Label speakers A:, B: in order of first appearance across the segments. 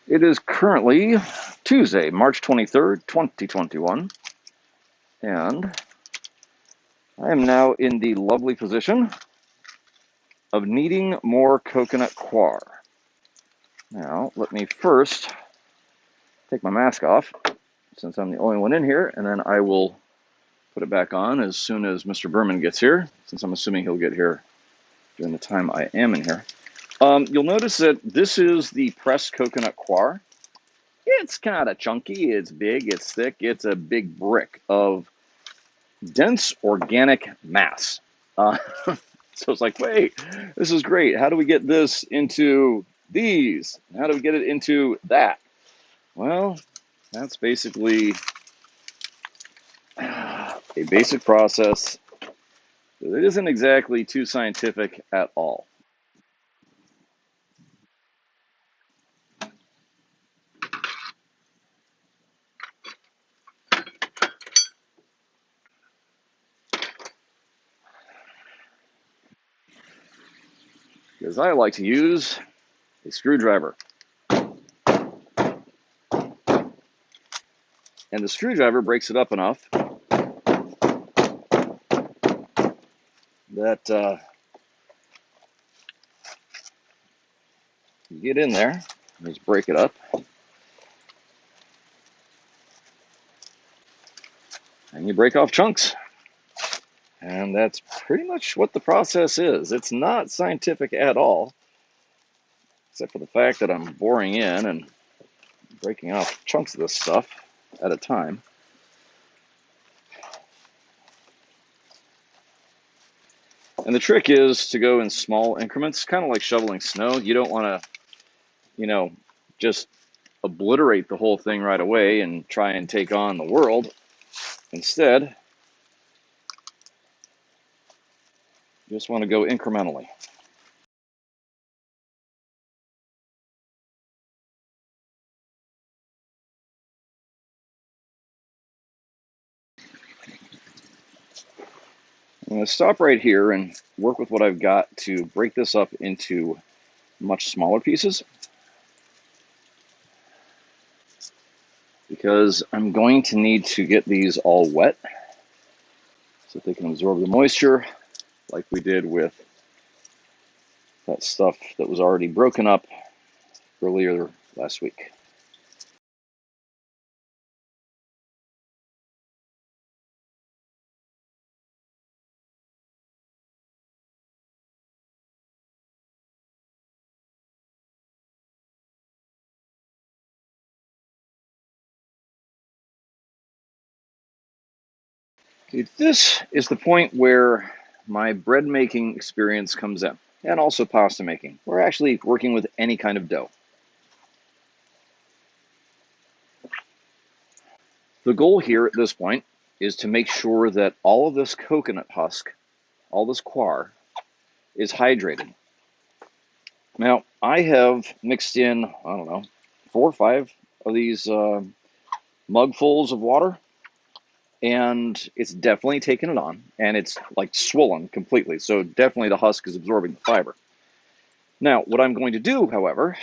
A: It is currently Tuesday, March 23rd, 2021, and I am now in the lovely position of needing more coconut coir. Now, let me first take my mask off, since I'm the only one in here, and then I will put it back on as soon as Mr. Berman gets here, since I'm assuming he'll get here during the time I am in here. You'll notice that this is the pressed coconut coir. It's kind of chunky, it's big, it's thick, it's a big brick of dense organic mass. So it's like, wait, this is great. How do we get this into these? How do we get it into that? Well, that's basically a basic process. It isn't exactly too scientific at all. Because I like to use a screwdriver. And the screwdriver breaks it up enough that you get in there, just break it up, and you break off chunks. And that's pretty much what the process is. It's not scientific at all, except for the fact that I'm boring in and breaking off chunks of this stuff at a time. And the trick is to go in small increments, kind of like shoveling snow. You don't want to, just obliterate the whole thing right away and try and take on the world. Instead, you just want to go incrementally. I'm going to stop right here and work with what I've got to break this up into much smaller pieces, because I'm going to need to get these all wet so that they can absorb the moisture like we did with that stuff that was already broken up earlier last week. Okay, this is the point where my bread making experience comes in, and also pasta making. We're actually working with any kind of dough. The goal here at this point is to make sure that all of this coconut husk, all this coir, is hydrated. Now, I have mixed in, I don't know, 4 or 5 of these mugfuls of water, and it's definitely taken it on, and it's like swollen completely, so definitely the husk is absorbing the fiber. Now, what I'm going to do, however,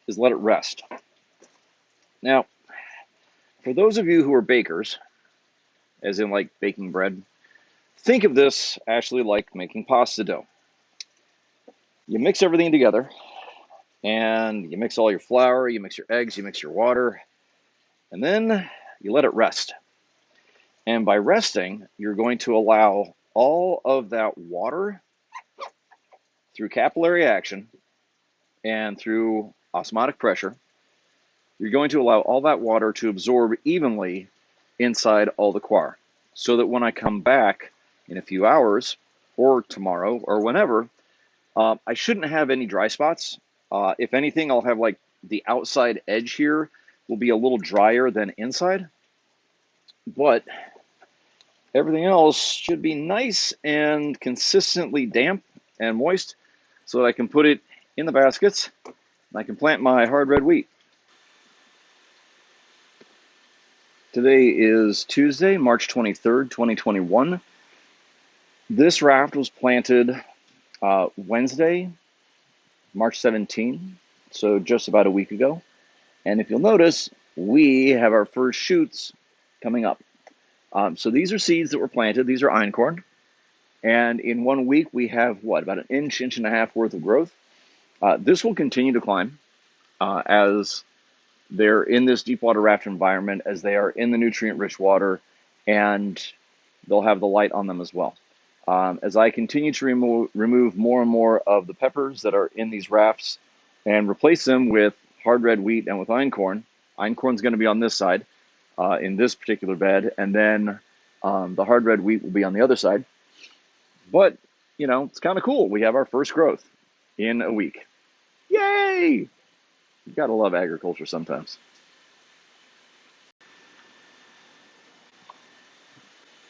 A: is let it rest. Now, for those of you who are bakers, as in like baking bread, think of this actually like making pasta dough. You mix everything together, and you mix all your flour, you mix your eggs, you mix your water, and then you let it rest. And by resting, you're going to allow all of that water, through capillary action and through osmotic pressure, you're going to allow all that water to absorb evenly inside all the coir, so that when I come back in a few hours, or tomorrow, or whenever, I shouldn't have any dry spots. If anything, I'll have like the outside edge here will be a little drier than inside, but everything else should be nice and consistently damp and moist, so that I can put it in the baskets and I can plant my hard red wheat. Today is Tuesday, March 23rd, 2021. This raft was planted Wednesday, March 17th, so just about a week ago. And if you'll notice, we have our first shoots coming up. So these are seeds that were planted. These are einkorn. And in 1 week, we have, what, about an inch, inch and a half worth of growth. This will continue to climb as they're in this deep water raft environment, as they are in the nutrient-rich water, and they'll have the light on them as well. As I continue to remove more and more of the peppers that are in these rafts and replace them with hard red wheat and with einkorn. Einkorn's going to be on this side in this particular bed, and then the hard red wheat will be on the other side. But, you know, it's kind of cool. We have our first growth in a week. Yay! You gotta love agriculture sometimes.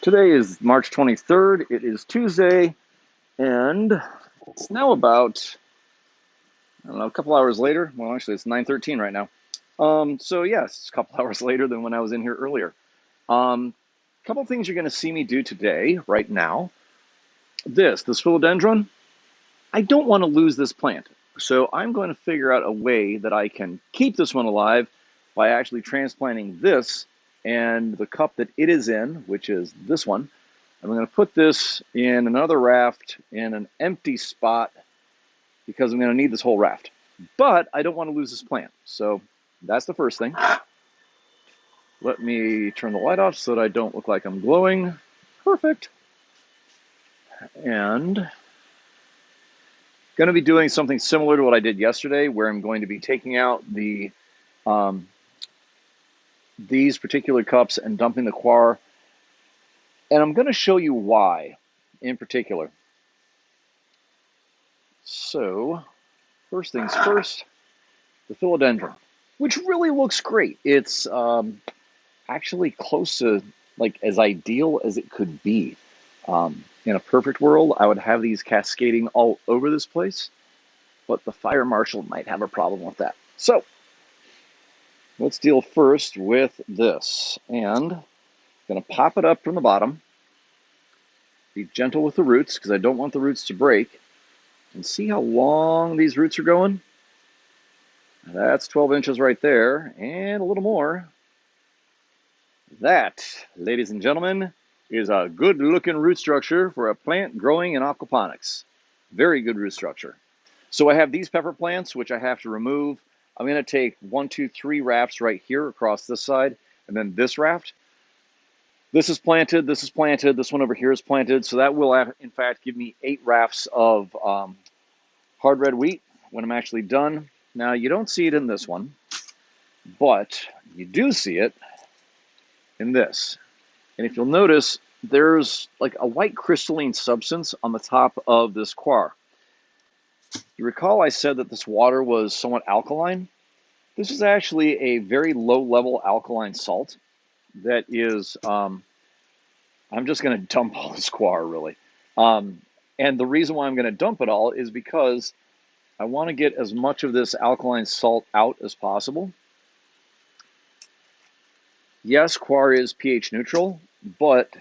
A: Today is March 23rd. It is Tuesday, and it's now about, I don't know, a couple hours later. Well, actually, it's 9:13 right now. So yes, it's a couple hours later than when I was in here earlier. A couple things you're going to see me do today, right now. This philodendron, I don't want to lose this plant. So I'm going to figure out a way that I can keep this one alive by actually transplanting this and the cup that it is in, which is this one. I'm going to put this in another raft in an empty spot because I'm going to need this whole raft. But I don't want to lose this plant. So that's the first thing. Let me turn the light off so that I don't look like I'm glowing. Perfect. And going to be doing something similar to what I did yesterday, where I'm going to be taking out the these particular cups and dumping the coir. And I'm going to show you why in particular. So first things first, the philodendron, which really looks great. It's actually close to like as ideal as it could be. In a perfect world, I would have these cascading all over this place, but the fire marshal might have a problem with that. So let's deal first with this, and I'm going to pop it up from the bottom. Be gentle with the roots because I don't want the roots to break. And see how long these roots are going? That's 12 inches right there, and a little more. That, ladies and gentlemen, is a good-looking root structure for a plant growing in aquaponics. Very good root structure. So I have these pepper plants, which I have to remove. I'm going to take 1, 2, 3 rafts right here across this side, and then this raft. This is planted, this is planted, this one over here is planted. So that will, in fact, give me 8 rafts of hard red wheat when I'm actually done. Now, you don't see it in this one, but you do see it in this. And if you'll notice, there's like a white crystalline substance on the top of this coir. You recall I said that this water was somewhat alkaline? This is actually a very low-level alkaline salt that is, I'm just going to dump all this coir, really. And the reason why I'm going to dump it all is because I want to get as much of this alkaline salt out as possible. Yes, coir is pH neutral, but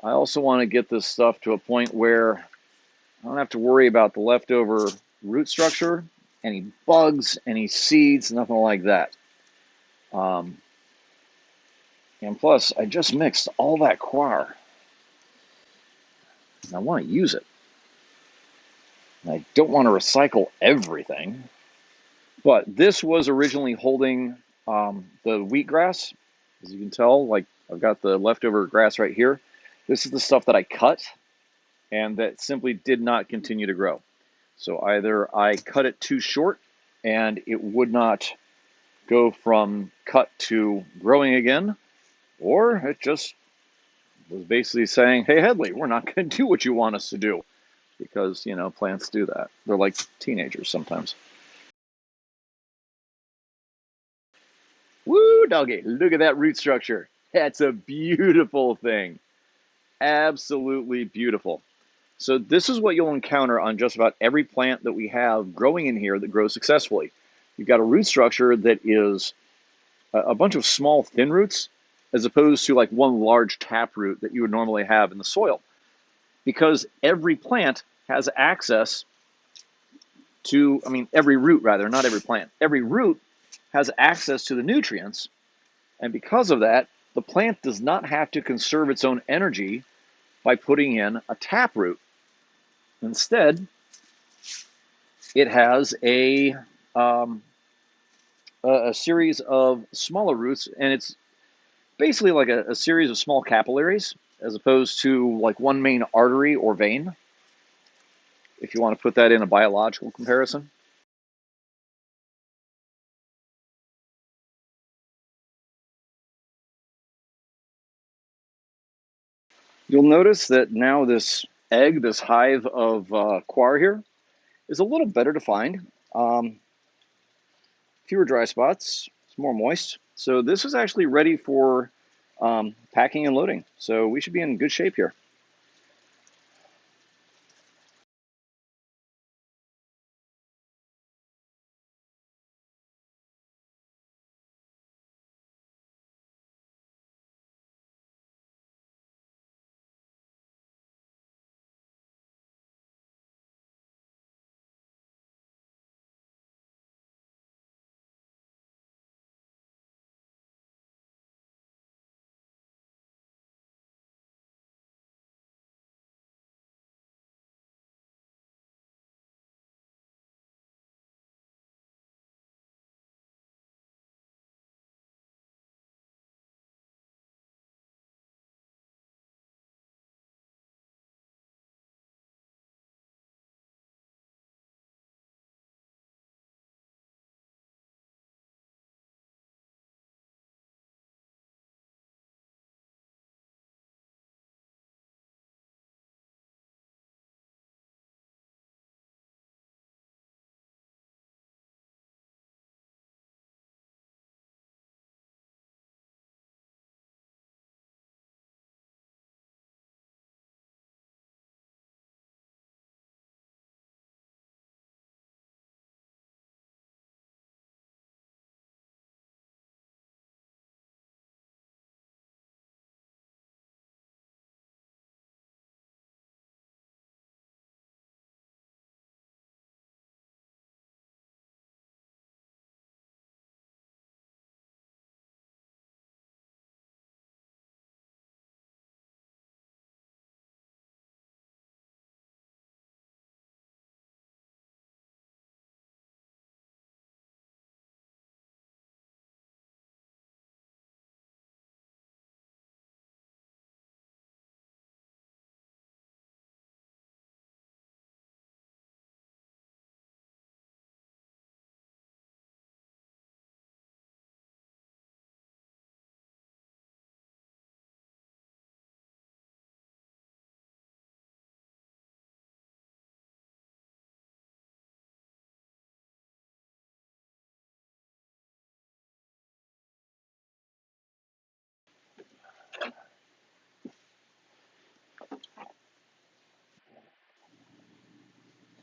A: I also want to get this stuff to a point where I don't have to worry about the leftover root structure, any bugs, any seeds, nothing like that. And plus, I just mixed all that coir. And I want to use it. And I don't want to recycle everything. But this was originally holding the wheatgrass. As you can tell, like I've got the leftover grass right here. This is the stuff that I cut and that simply did not continue to grow. So either I cut it too short and it would not go from cut to growing again, or it just was basically saying, hey, Headley, we're not going to do what you want us to do. Because, you know, plants do that. They're like teenagers sometimes. Woo, doggy, look at that root structure. That's a beautiful thing. Absolutely beautiful. So this is what you'll encounter on just about every plant that we have growing in here that grows successfully. You've got a root structure that is a bunch of small thin roots as opposed to like one large taproot that you would normally have in the soil. Because every plant has access to, every root rather, not every plant. Every root has access to the nutrients, and because of that, the plant does not have to conserve its own energy by putting in a taproot. Instead, it has um, a series of smaller roots, and it's basically like a series of small capillaries, as opposed to like one main artery or vein, if you want to put that in a biological comparison. You'll notice that now this egg, this hive of coir here, is a little better defined. Fewer dry spots, it's more moist. So this is actually ready for packing and loading. So we should be in good shape here.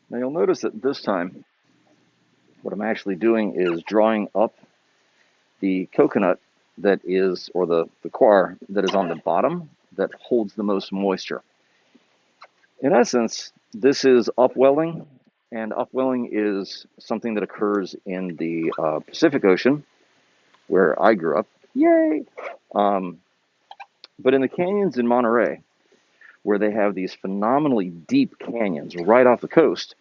A: Now you'll notice that this time, what I'm actually doing is drawing up the coconut that is, or the coir that is on the bottom that holds the most moisture. In essence, this is upwelling, and upwelling is something that occurs in the Pacific Ocean, where I grew up. Yay! Um, but in the canyons in Monterey, where they have these phenomenally deep canyons right off the coast,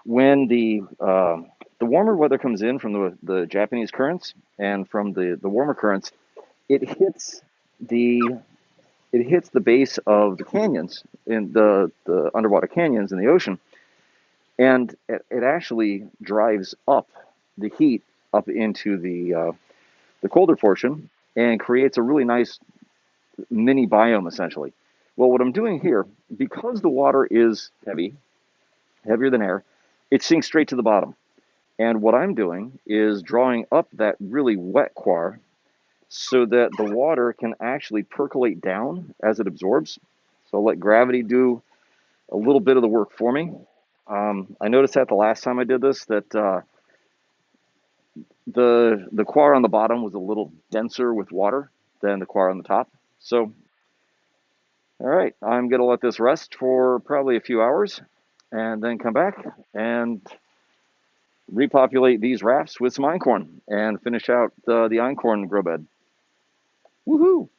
A: when the warmer weather comes in from the Japanese currents and from the warmer currents, it hits the it hits the base of the canyons in the underwater canyons in the ocean, and it actually drives up the heat up into the colder portion and creates a really nice mini biome essentially. Well, what I'm doing here, because the water is heavier than air, it sinks straight to the bottom. And what I'm doing is drawing up that really wet coir so that the water can actually percolate down as it absorbs. So I'll let gravity do a little bit of the work for me. I noticed that the last time I did this, that the coir on the bottom was a little denser with water than the coir on the top. So, all right, I'm going to let this rest for probably a few hours and then come back and repopulate these rafts with some einkorn and finish out the einkorn grow bed. Woohoo!